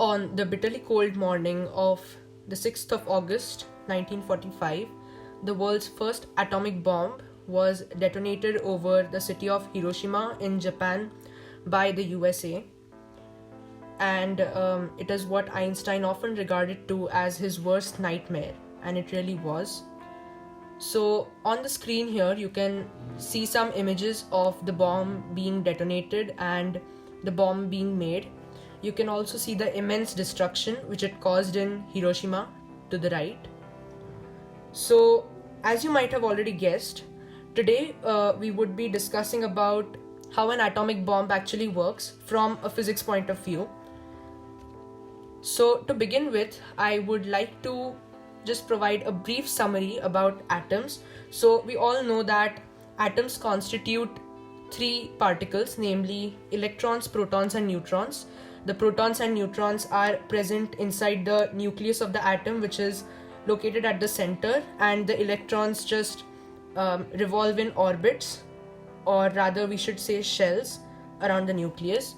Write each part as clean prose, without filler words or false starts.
On the bitterly cold morning of the 6th of August 1945, the world's first atomic bomb was detonated over the city of Hiroshima in Japan by the USA. And it is what Einstein often regarded to as his worst nightmare, and it really was. So on the screen here you can see some images of the bomb being detonated and the bomb being made. You can also see the immense destruction which it caused in Hiroshima to the right. So as you might have already guessed, today we would be discussing about how an atomic bomb actually works from a physics point of view. So to begin with, I would like to just provide a brief summary about atoms. So we all know that atoms constitute three particles, namely electrons, protons and neutrons. The protons and neutrons are present inside the nucleus of the atom, which is located at the center, and the electrons just revolve in orbits, or rather we should say shells, around the nucleus.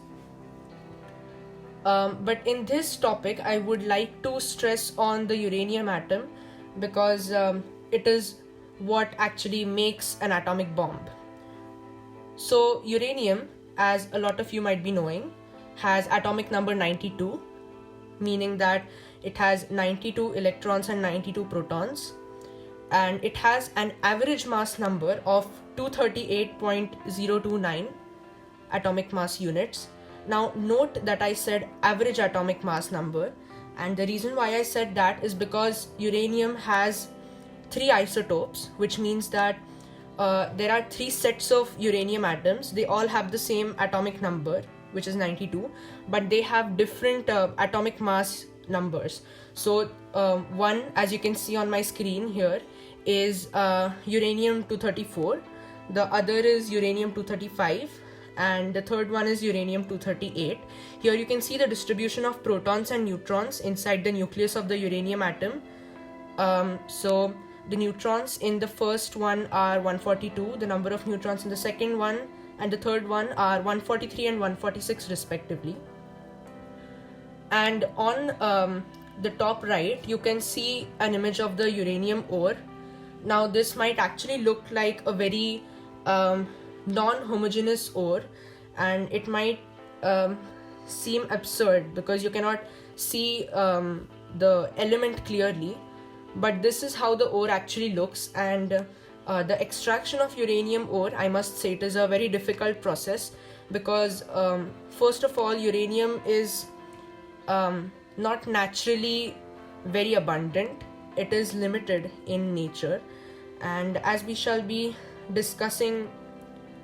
But in this topic, I would like to stress on the uranium atom because it is what actually makes an atomic bomb. So uranium, as a lot of you might be knowing, has atomic number 92, meaning that it has 92 electrons and 92 protons, and it has an average mass number of 238.029 atomic mass units. Now note that I said average atomic mass number, and the reason why I said that is because uranium has three isotopes, which means that there are three sets of uranium atoms. They all have the same atomic number, which is 92, but they have different atomic mass numbers. So one, as you can see on my screen here, is uranium-234, the other is uranium-235, and the third one is uranium-238. Here you can see the distribution of protons and neutrons inside the nucleus of the uranium atom. So the neutrons in the first one are 142, the number of neutrons in the second one and the third one are 143 and 146 respectively. And on the top right you can see an image of the uranium ore. Now this might actually look like a very non-homogeneous ore, and it might seem absurd because you cannot see the element clearly, but this is how the ore actually looks. And the extraction of uranium ore, I must say, it is a very difficult process because first of all, uranium is not naturally very abundant. It is limited in nature, and as we shall be discussing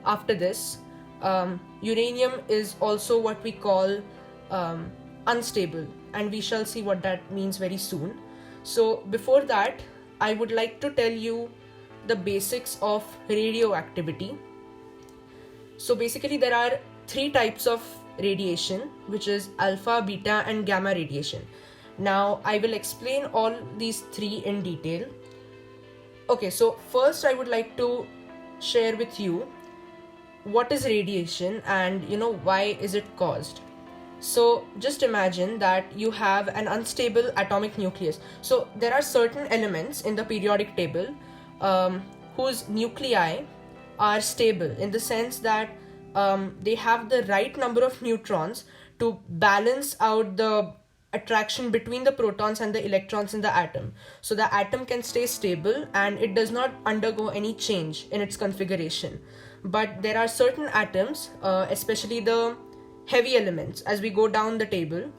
after this, uranium is also what we call unstable, and we shall see what that means very soon. So before that, I would like to tell you the basics of radioactivity. So basically there are three types of radiation, which is alpha, beta and gamma radiation. Now I will explain all these three in detail. Okay, so first I would like to share with you what is radiation and why is it caused. So just imagine that you have an unstable atomic nucleus. So there are certain elements in the periodic table whose nuclei are stable in the sense that they have the right number of neutrons to balance out the attraction between the protons and the electrons in the atom. So the atom can stay stable and it does not undergo any change in its configuration. But there are certain atoms, especially the heavy elements as we go down the table,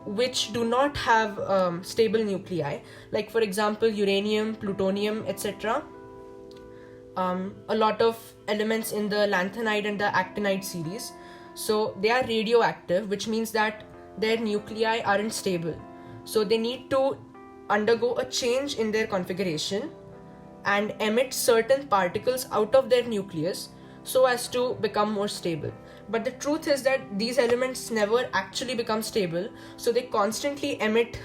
which do not have stable nuclei, like for example uranium, plutonium, etc. A lot of elements in the lanthanide and the actinide series. So they are radioactive, which means that their nuclei aren't stable. So they need to undergo a change in their configuration and emit certain particles out of their nucleus so as to become more stable. But the truth is that these elements never actually become stable, so they constantly emit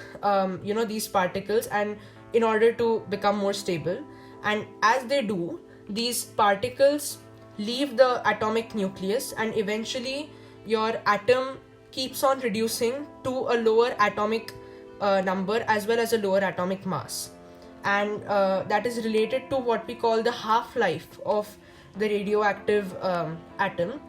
these particles and in order to become more stable. And as they do, these particles leave the atomic nucleus and eventually your atom keeps on reducing to a lower atomic number as well as a lower atomic mass, and that is related to what we call the half-life of the radioactive atom.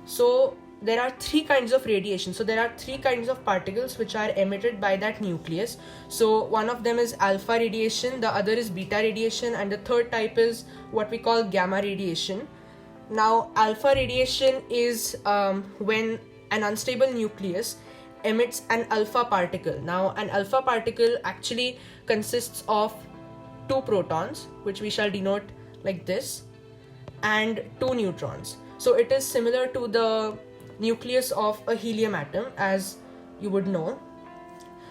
So there are three kinds of radiation. So there are three kinds of particles which are emitted by that nucleus. So one of them is alpha radiation, the other is beta radiation, and the third type is what we call gamma radiation. Now alpha radiation is when an unstable nucleus emits an alpha particle. Now an alpha particle actually consists of two protons, which we shall denote like this, and two neutrons. So it is similar to the nucleus of a helium atom, as you would know.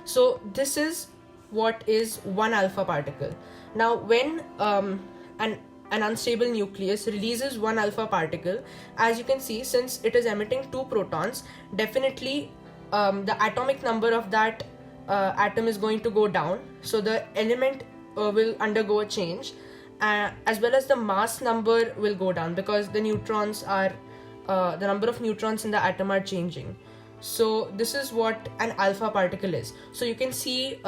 So this is what is one alpha particle. Now when an unstable nucleus releases one alpha particle, as you can see, since it is emitting two protons, definitely the atomic number of that atom is going to go down. So the element will undergo a change, as well as the mass number will go down, because the neutrons are the number of neutrons in the atom are changing. So this is what an alpha particle is. So you can see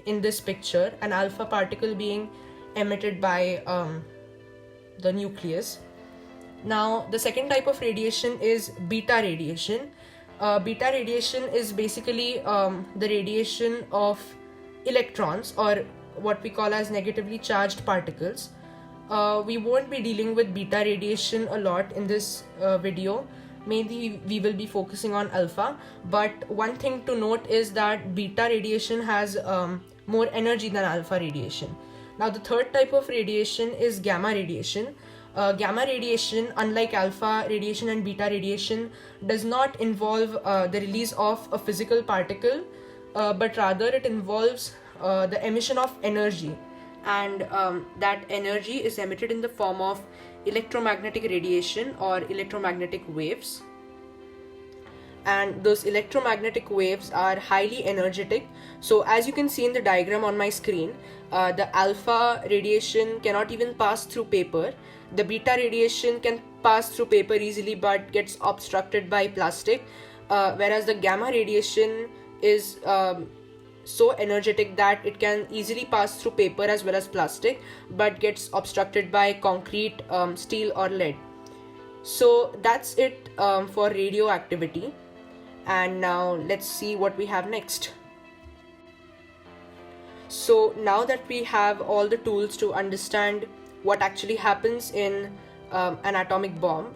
in this picture an alpha particle being emitted by the nucleus. Now the second type of radiation is beta radiation. Beta radiation is basically the radiation of electrons, or what we call as negatively charged particles. We won't be dealing with beta radiation a lot in this video. Mainly we will be focusing on alpha, but one thing to note is that beta radiation has more energy than alpha radiation. Now the third type of radiation is gamma radiation. Gamma radiation, unlike alpha radiation and beta radiation, does not involve the release of a physical particle, but rather it involves the emission of energy, and that energy is emitted in the form of electromagnetic radiation or electromagnetic waves. And those electromagnetic waves are highly energetic. So as you can see in the diagram on my screen, the alpha radiation cannot even pass through paper. The beta radiation can pass through paper easily but gets obstructed by plastic, whereas the gamma radiation is so energetic that it can easily pass through paper as well as plastic, but gets obstructed by concrete, steel or lead. So that's it for radioactivity. And now let's see what we have next. So now that we have all the tools to understand what actually happens in an atomic bomb,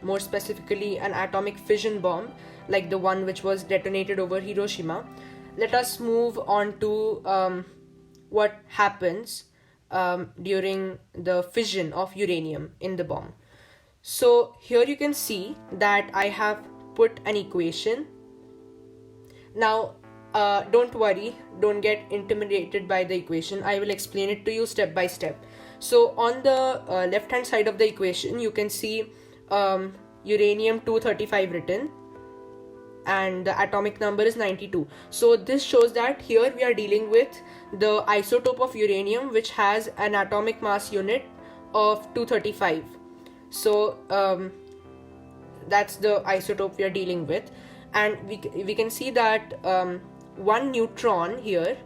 more specifically an atomic fission bomb like the one which was detonated over Hiroshima, let us move on to what happens during the fission of uranium in the bomb. So here you can see that I have put an equation. Now don't worry, don't get intimidated by the equation. I will explain it to you step by step. So on the left hand side of the equation you can see uranium 235 written, and the atomic number is 92. So this shows that here we are dealing with the isotope of uranium which has an atomic mass unit of 235. So that's the isotope we are dealing with, and we can see that one neutron here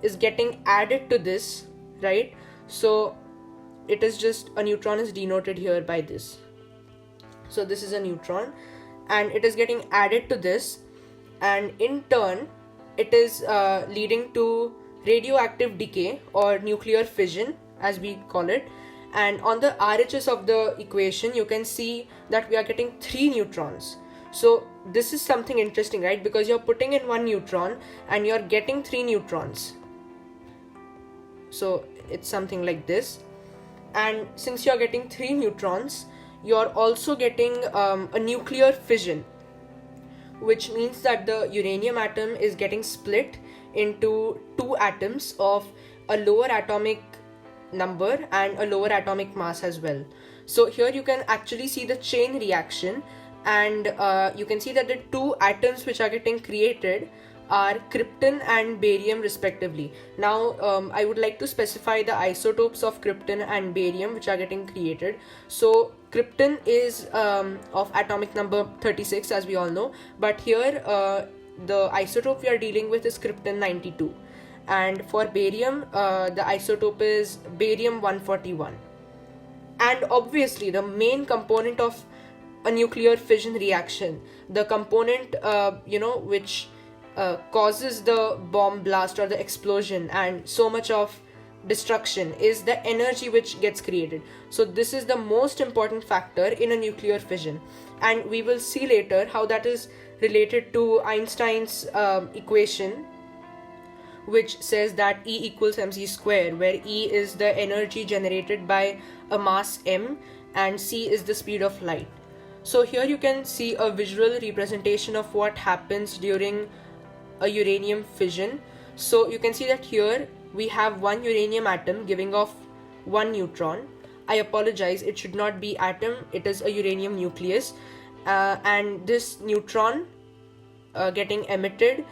is getting added to this, right? So it is just a neutron is denoted here by this. So this is a neutron and it is getting added to this, and in turn it is leading to radioactive decay or nuclear fission as we call it. And on the RHS of the equation you can see that we are getting 3 neutrons. So this is something interesting, right? Because you're putting in 1 neutron and you're getting 3 neutrons. So it's something like this. And since you're getting 3 neutrons, you're also getting a nuclear fission, which means that the uranium atom is getting split into 2 atoms of a lower atomic number and a lower atomic mass as well. So here you can actually see the chain reaction, and you can see that the 2 atoms which are getting created are krypton and barium respectively. Now I would like to specify the isotopes of krypton and barium which are getting created. So Krypton is of atomic number 36, as we all know, but here the isotope we are dealing with is krypton 92, and for barium the isotope is barium 141. And obviously the main component of a nuclear fission reaction, the component which causes the bomb blast or the explosion and so much of destruction, is the energy which gets created. So this is the most important factor in a nuclear fission, and we will see later how that is related to Einstein's equation, which says that E equals mc square, where E is the energy generated by a mass m and c is the speed of light. So here you can see a visual representation of what happens during a uranium fission. So you can see that here we have one uranium atom giving off one neutron. I apologize, it should not be atom, it is a uranium nucleus, and this neutron getting emitted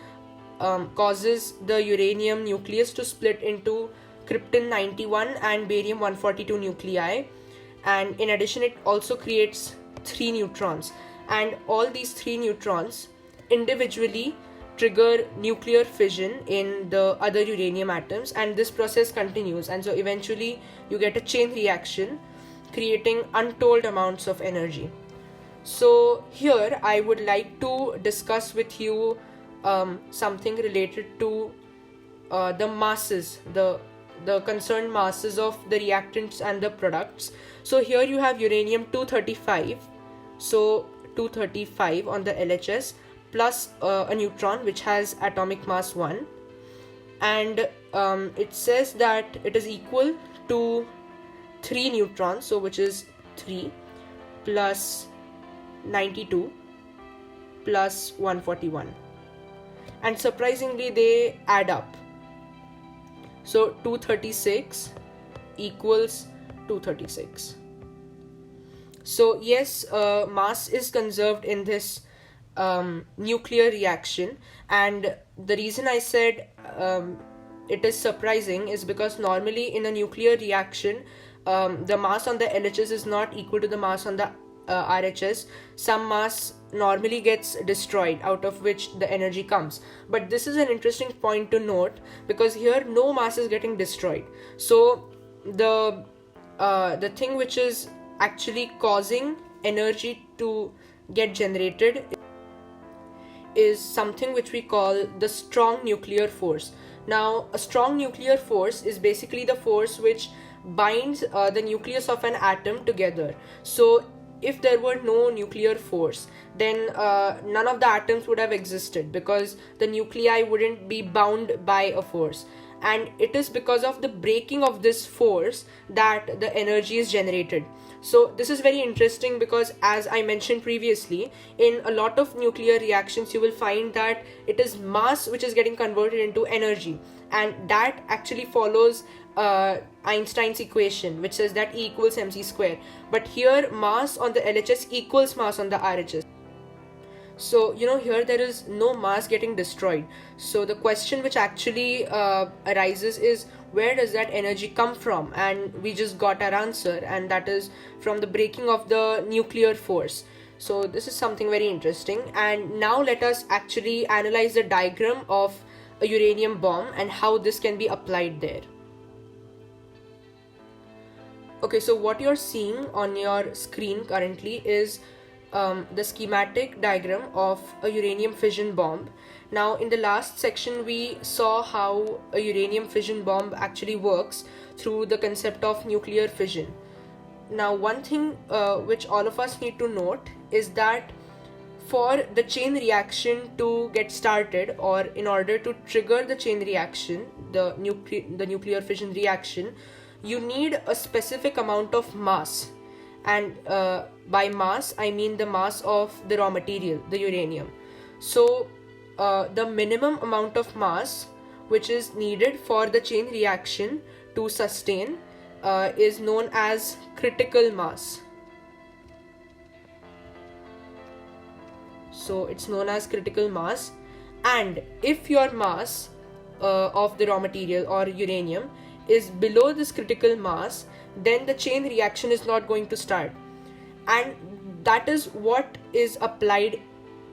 causes the uranium nucleus to split into krypton 91 and barium 142 nuclei, and in addition it also creates 3 neutrons, and all these 3 neutrons individually trigger nuclear fission in the other uranium atoms, and this process continues, and so eventually you get a chain reaction creating untold amounts of energy. So here I would like to discuss with you something related to the masses, the concerned masses of the reactants and the products. So here you have uranium 235, so 235 on the LHS plus a neutron which has atomic mass 1, and it says that it is equal to 3 neutrons, so which is 3 plus 92 plus 141, and surprisingly they add up. So 236 equals 236. So yes, mass is conserved in this nuclear reaction, and the reason I said it is surprising is because normally in a nuclear reaction the mass on the LHS is not equal to the mass on the RHS. Some mass normally gets destroyed, out of which the energy comes, but this is an interesting point to note because here no mass is getting destroyed. So the thing which is actually causing energy to get generated is something which we call the strong nuclear force. Now a strong nuclear force is basically the force which binds the nucleus of an atom together. So if there were no nuclear force, then none of the atoms would have existed because the nuclei wouldn't be bound by a force, and it is because of the breaking of this force that the energy is generated. So this is very interesting because, as I mentioned previously, in a lot of nuclear reactions you will find that it is mass which is getting converted into energy, and that actually follows Einstein's equation, which says that E equals mc square, but here mass on the LHS equals mass on the RHS. So here there is no mass getting destroyed. So the question which actually arises is, where does that energy come from? And we just got our answer, and that is from the breaking of the nuclear force. So this is something very interesting, and now let us actually analyze the diagram of a uranium bomb and how this can be applied there. Okay, so what you're seeing on your screen currently is the schematic diagram of a uranium fission bomb. Now in the last section we saw how a uranium fission bomb actually works through the concept of nuclear fission. Now one thing which all of us need to note is that for the chain reaction to get started, or in order to trigger the chain reaction, the nuclear fission reaction, you need a specific amount of mass, and by mass I mean the mass of the raw material, the uranium. So the minimum amount of mass which is needed for the chain reaction to sustain is known as critical mass. So it's known as critical mass, and if your mass of the raw material or uranium is below this critical mass, then the chain reaction is not going to start. and that is what is applied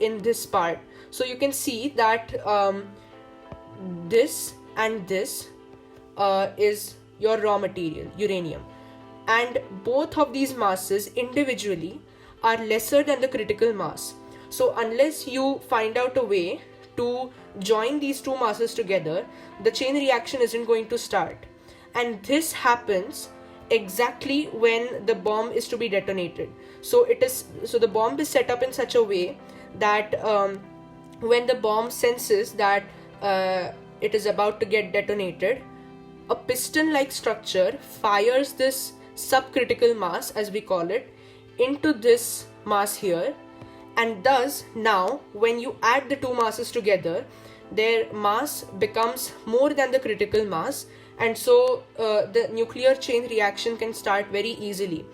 in this part. So you can see that this and this is your raw material, uranium, and both of these masses individually are lesser than the critical mass. So unless you find out a way to join these two masses together, the chain reaction isn't going to start. And this happens exactly when the bomb is to be detonated. So the bomb is set up in such a way that when the bomb senses that it is about to get detonated, a piston-like structure fires this subcritical mass, as we call it, into this mass here, and thus now when you add the two masses together, their mass becomes more than the critical mass, and so the nuclear chain reaction can start very easily.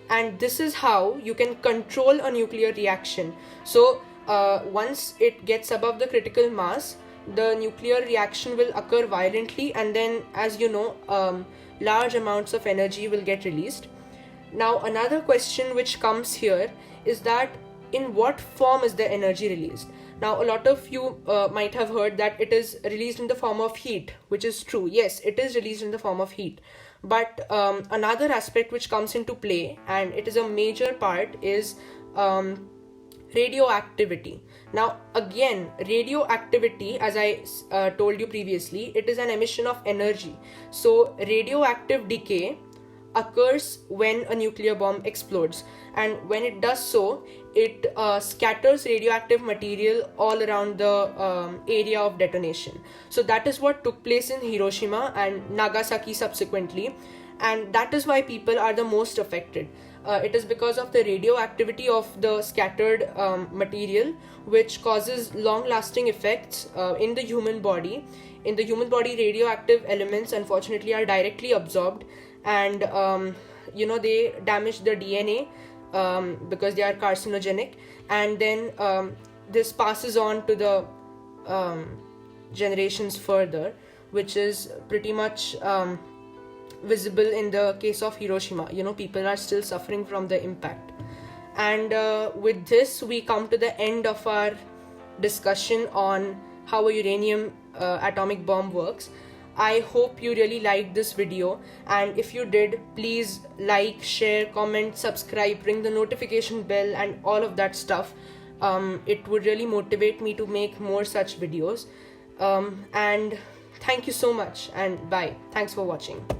And this is how you can control a nuclear reaction. So once it gets above the critical mass, the nuclear reaction will occur violently, and then, as you know, large amounts of energy will get released. Now another question which comes here is that in what form is the energy released? Now a lot of you might have heard that it is released in the form of heat, which is true. Yes, it is released in the form of heat. But another aspect which comes into play, and it is a major part, is radioactivity. Now again, radioactivity, as I told you previously, it is an emission of energy. So radioactive decay occurs when a nuclear bomb explodes, and when it does so, it scatters radioactive material all around the area of detonation. So that is what took place in Hiroshima and Nagasaki subsequently, and that is why people are the most affected. It is because of the radioactivity of the scattered material, which causes long-lasting effects in the human body. In the human body, radioactive elements unfortunately are directly absorbed, and they damage the DNA because they are carcinogenic, and then this passes on to the generations further, which is pretty much visible in the case of Hiroshima. People are still suffering from the impact. And with this, we come to the end of our discussion on how a uranium atomic bomb works. I hope you really liked this video, and if you did, please like, share, comment, subscribe, ring the notification bell, and all of that stuff. It would really motivate me to make more such videos. And thank you so much, and bye. Thanks for watching.